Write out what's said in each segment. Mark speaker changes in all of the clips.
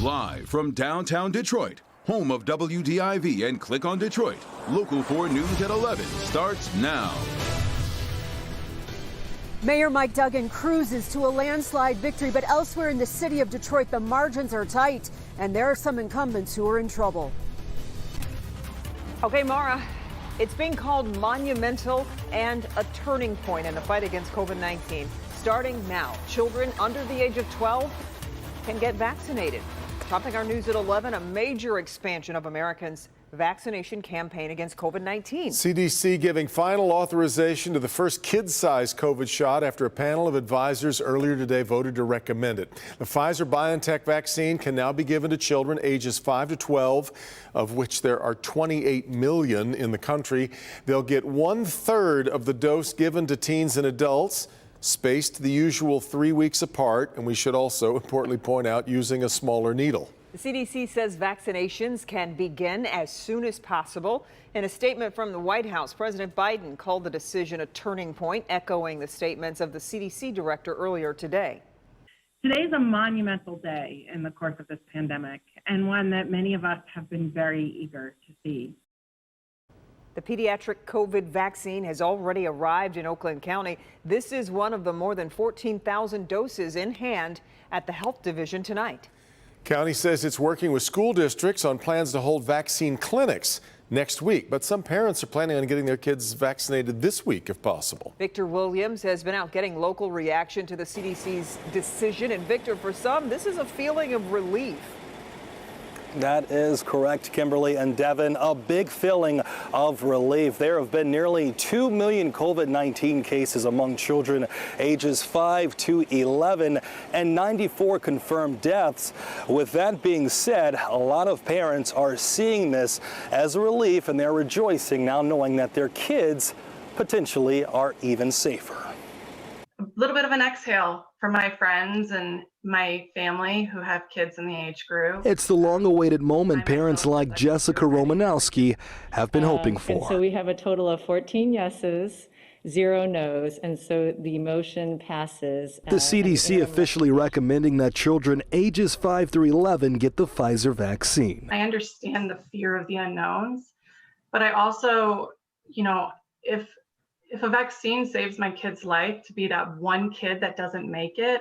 Speaker 1: Live from downtown Detroit, home of WDIV and Click on Detroit, Local 4 News at 11 starts now.
Speaker 2: Mayor Mike Duggan cruises to a landslide victory, but elsewhere in the city of Detroit, the margins are tight, and there are some incumbents who are in trouble.
Speaker 3: Okay, Mara, it's being called monumental and a turning point in the fight against COVID-19. Starting now, children under the age of 12 can get vaccinated. Topping our news at 11, a major expansion of Americans' vaccination campaign against COVID-19.
Speaker 4: CDC giving final authorization to the first kid-sized COVID shot after a panel of advisors earlier today voted to recommend it. The Pfizer-BioNTech vaccine can now be given to children ages 5 to 12, of which there are 28 million in the country. They'll get 1/3 of the dose given to teens and adults, spaced the usual 3 weeks apart, and we should also importantly point out using a smaller needle.
Speaker 3: The CDC says vaccinations can begin as soon as possible. In a statement from the White House, President Biden called the decision a turning point, echoing the statements of the CDC director earlier today.
Speaker 5: Today is a monumental day in the course of this pandemic, and one that many of us have been very eager to see.
Speaker 3: The pediatric COVID vaccine has already arrived in Oakland County. This is one of the more than 14,000 doses in hand at the health division tonight.
Speaker 4: County says it's working with school districts on plans to hold vaccine clinics next week, but some parents are planning on getting their kids vaccinated this week if possible.
Speaker 3: Victor Williams has been out getting local reaction to the CDC's decision. And Victor, for some, this is a feeling of relief.
Speaker 6: That is correct, Kimberly and Devin. A big feeling of relief. There have been nearly 2 million COVID-19 cases among children ages 5 to 11 and 94 confirmed deaths. With that being said, a lot of parents are seeing this as a relief, and they're rejoicing now knowing that their kids potentially are even safer.
Speaker 7: A little bit of an exhale for my friends and my family who have kids in the age group.
Speaker 8: It's the long-awaited moment parents like Jessica Romanowski have been hoping for.
Speaker 9: And so we have a total of 14 yeses, 0 no's, and so the motion passes.
Speaker 8: The CDC officially recommending that children ages 5 through 11 get the Pfizer vaccine.
Speaker 7: I understand the fear of the unknowns, but I also, if a vaccine saves my kid's life, to be that one kid that doesn't make it,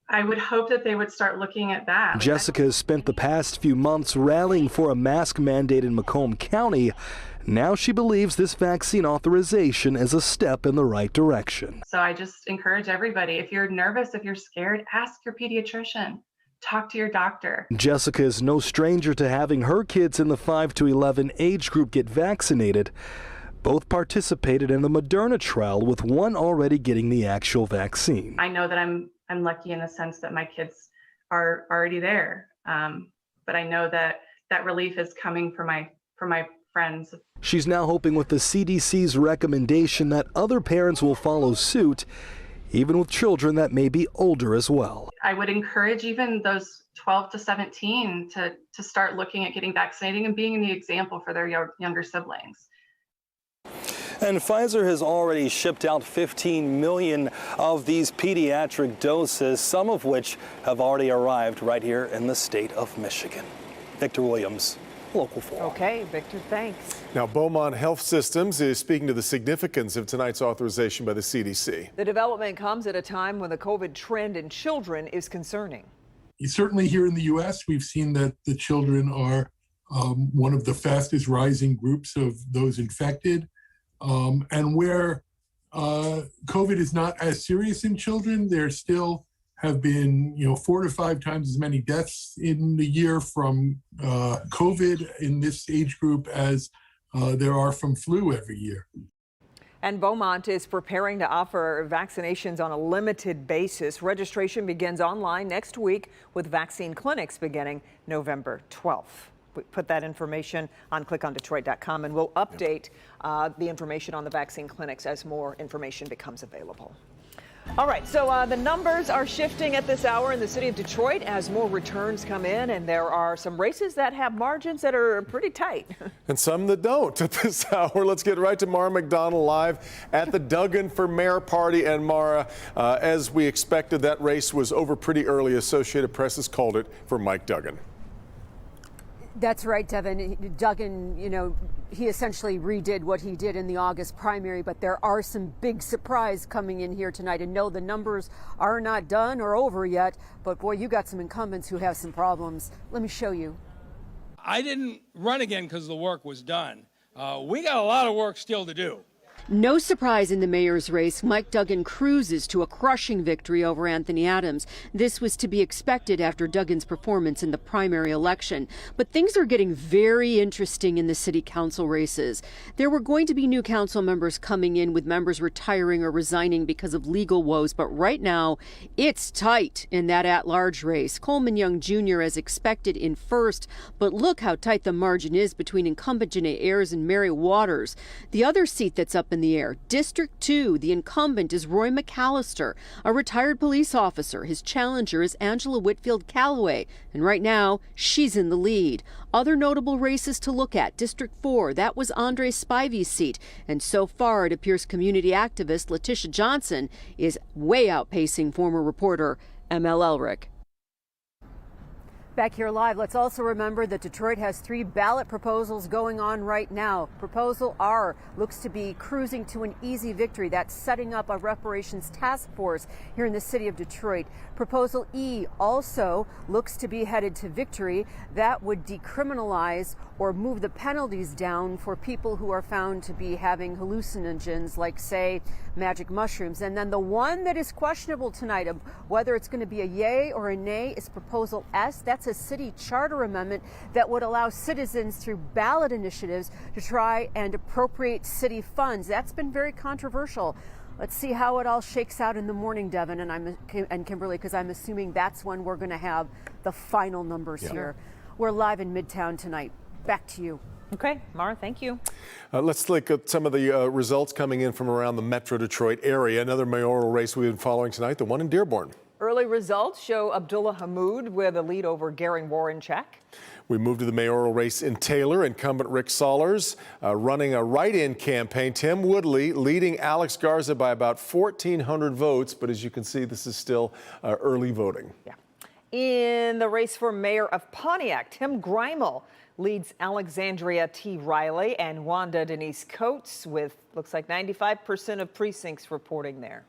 Speaker 7: I would hope that they would start looking at that.
Speaker 8: Jessica has spent the past few months rallying for a mask mandate in Macomb County. Now she believes this vaccine authorization is a step in the right direction.
Speaker 7: So I just encourage everybody, if you're nervous, if you're scared, ask your pediatrician. Talk to your doctor.
Speaker 8: Jessica is no stranger to having her kids in the 5 to 11 age group get vaccinated. Both participated in the Moderna trial, with one already getting the actual vaccine.
Speaker 7: I know that I'm lucky in the sense that my kids are already there, but I know that relief is coming for my friends.
Speaker 8: She's now hoping with the CDC's recommendation that other parents will follow suit, even with children that may be older as well.
Speaker 7: I would encourage even those 12 to 17 to start looking at getting vaccinated and being the example for their younger siblings.
Speaker 6: And Pfizer has already shipped out 15 million of these pediatric doses, some of which have already arrived right here in the state of Michigan. Victor Williams, Local 4.
Speaker 3: Okay, Victor, thanks.
Speaker 4: Now, Beaumont Health Systems is speaking to the significance of tonight's authorization by the CDC.
Speaker 3: The development comes at a time when the COVID trend in children is concerning.
Speaker 10: Certainly here in the U.S., we've seen that the children are one of the fastest rising groups of those infected. And where COVID is not as serious in children, there still have been, 4 to 5 times as many deaths in the year from COVID in this age group as there are from flu every year.
Speaker 3: And Beaumont is preparing to offer vaccinations on a limited basis. Registration begins online next week, with vaccine clinics beginning November 12th. We put that information on clickondetroit.com, and we'll update the information on the vaccine clinics as more information becomes available. All right, so the numbers are shifting at this hour in the city of Detroit as more returns come in, and there are some races that have margins that are pretty tight.
Speaker 4: And some that don't at this hour. Let's get right to Mara McDonald live at the Duggan for Mayor party. And Mara, as we expected, that race was over pretty early. Associated Press has called it for Mike Duggan.
Speaker 2: That's right, Devin. Duggan, he essentially redid what he did in the August primary, but there are some big surprises coming in here tonight. And no, the numbers are not done or over yet, but boy, you got some incumbents who have some problems. Let me show you.
Speaker 11: I didn't run again because the work was done. We got a lot of work still to do.
Speaker 2: No surprise in the mayor's race, Mike Duggan cruises to a crushing victory over Anthony Adams. This was to be expected after Duggan's performance in the primary election. But things are getting very interesting in the city council races. There were going to be new council members coming in, with members retiring or resigning because of legal woes. But right now, it's tight in that at-large race. Coleman Young Jr. as expected in first, but look how tight the margin is between incumbent Janae Ayers and Mary Waters. The other seat that's up in the air, District 2, the incumbent is Roy McAllister, a retired police officer. His challenger is Angela Whitfield Calloway, and right now she's in the lead. Other notable races to look at, District 4, that was Andre Spivey's seat, and so far it appears community activist Letitia Johnson is way outpacing former reporter ML Elrick. Back here live, let's also remember that Detroit has 3 ballot proposals going on right now. Proposal R looks to be cruising to an easy victory. That's setting up a reparations task force here in the city of Detroit. Proposal E also looks to be headed to victory. That would decriminalize or move the penalties down for people who are found to be having hallucinogens like, say, magic mushrooms. And then the one that is questionable tonight, of whether it's going to be a yay or a nay, is Proposal S. That's a city charter amendment that would allow citizens through ballot initiatives to try and appropriate city funds. That's been very controversial. Let's see how it all shakes out in the morning, Devin and Kimberly, because I'm assuming that's when we're going to have the final numbers here. We're live in Midtown tonight. Back to you.
Speaker 3: Okay, Mara, thank you.
Speaker 4: Let's look at some of the results coming in from around the Metro Detroit area. Another mayoral race we've been following tonight, the one in Dearborn.
Speaker 3: Early results show Abdullah Hammoud with a lead over Garen Warrencheck.
Speaker 4: We move to the mayoral race in Taylor. Incumbent Rick Sollers running a write-in campaign. Tim Woodley leading Alex Garza by about 1,400 votes, but as you can see, this is still early voting.
Speaker 3: Yeah. In the race for mayor of Pontiac, Tim Greimel leads Alexandria T. Riley and Wanda Denise Coates with, looks like, 95% of precincts reporting there.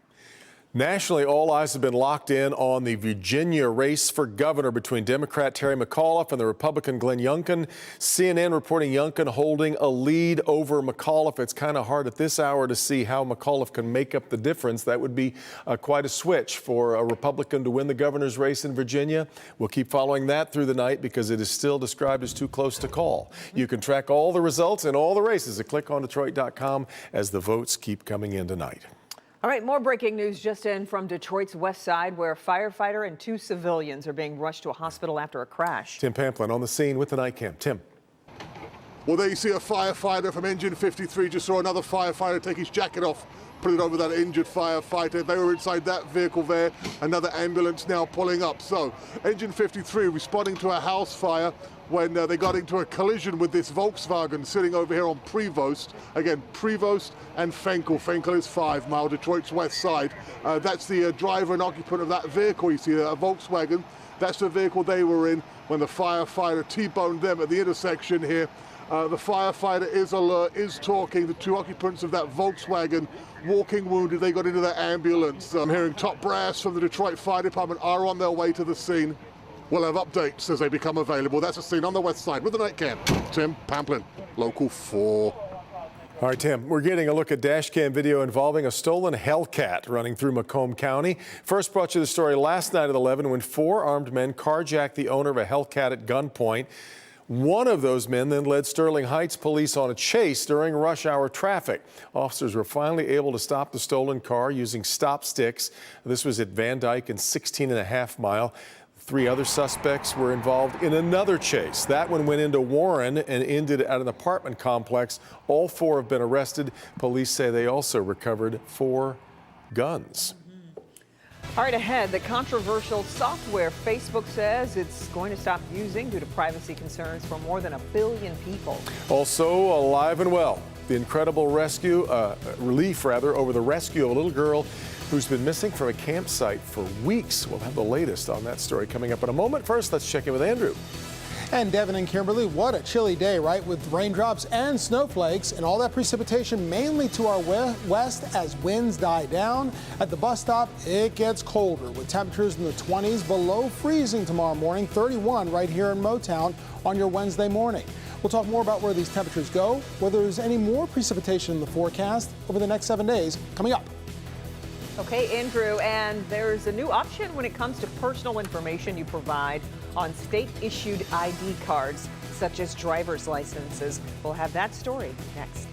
Speaker 4: Nationally, all eyes have been locked in on the Virginia race for governor between Democrat Terry McAuliffe and the Republican Glenn Youngkin. CNN reporting Youngkin holding a lead over McAuliffe. It's kind of hard at this hour to see how McAuliffe can make up the difference. That would be quite a switch for a Republican to win the governor's race in Virginia. We'll keep following that through the night because it is still described as too close to call. You can track all the results and all the races at clickondetroit.com as the votes keep coming in tonight.
Speaker 3: All right, more breaking news just in from Detroit's west side, where a firefighter and 2 civilians are being rushed to a hospital after a crash.
Speaker 4: Tim Pamplin on the scene with the night cam. Tim.
Speaker 12: Well, there you see a firefighter from Engine 53. Just saw another firefighter take his jacket off, put it over that injured firefighter. They were inside that vehicle there. Another ambulance now pulling up. So, Engine 53 responding to a house fire when they got into a collision with this Volkswagen sitting over here on Prevost. Again, Prevost and Fenkel. Fenkel is 5 Mile, Detroit's west side. That's the driver and occupant of that vehicle. You see a Volkswagen. That's the vehicle they were in when the firefighter T-boned them at the intersection here. The firefighter is alert, is talking. The 2 occupants of that Volkswagen walking wounded. They got into their ambulance. I'm hearing top brass from the Detroit Fire Department are on their way to the scene. We'll have updates as they become available. That's a scene on the west side with the night cam. Tim Pamplin, Local 4.
Speaker 4: All right, Tim, we're getting a look at dash cam video involving a stolen Hellcat running through Macomb County. First brought you the story last night at 11 when 4 armed men carjacked the owner of a Hellcat at gunpoint. One of those men then led Sterling Heights police on a chase during rush hour traffic. Officers were finally able to stop the stolen car using stop sticks. This was at Van Dyke and 16.5 Mile. 3 other suspects were involved in another chase. That one went into Warren and ended at an apartment complex. All 4 have been arrested. Police say they also recovered 4 guns.
Speaker 3: All right, ahead, the controversial software Facebook says it's going to stop using due to privacy concerns for more than 1 billion people.
Speaker 4: Also alive and well, the incredible relief over the rescue of a little girl who's been missing from a campsite for weeks. We'll have the latest on that story coming up in a moment. First, let's check in with Andrew.
Speaker 13: And Devin and Kimberly, what a chilly day, right? With raindrops and snowflakes and all that precipitation mainly to our west as winds die down. At the bus stop, it gets colder with temperatures in the 20s below freezing tomorrow morning, 31 right here in Motown on your Wednesday morning. We'll talk more about where these temperatures go, whether there's any more precipitation in the forecast over the next 7 days coming up.
Speaker 3: Okay, Andrew, and there's a new option when it comes to personal information you provide on state-issued ID cards, such as driver's licenses. We'll have that story next.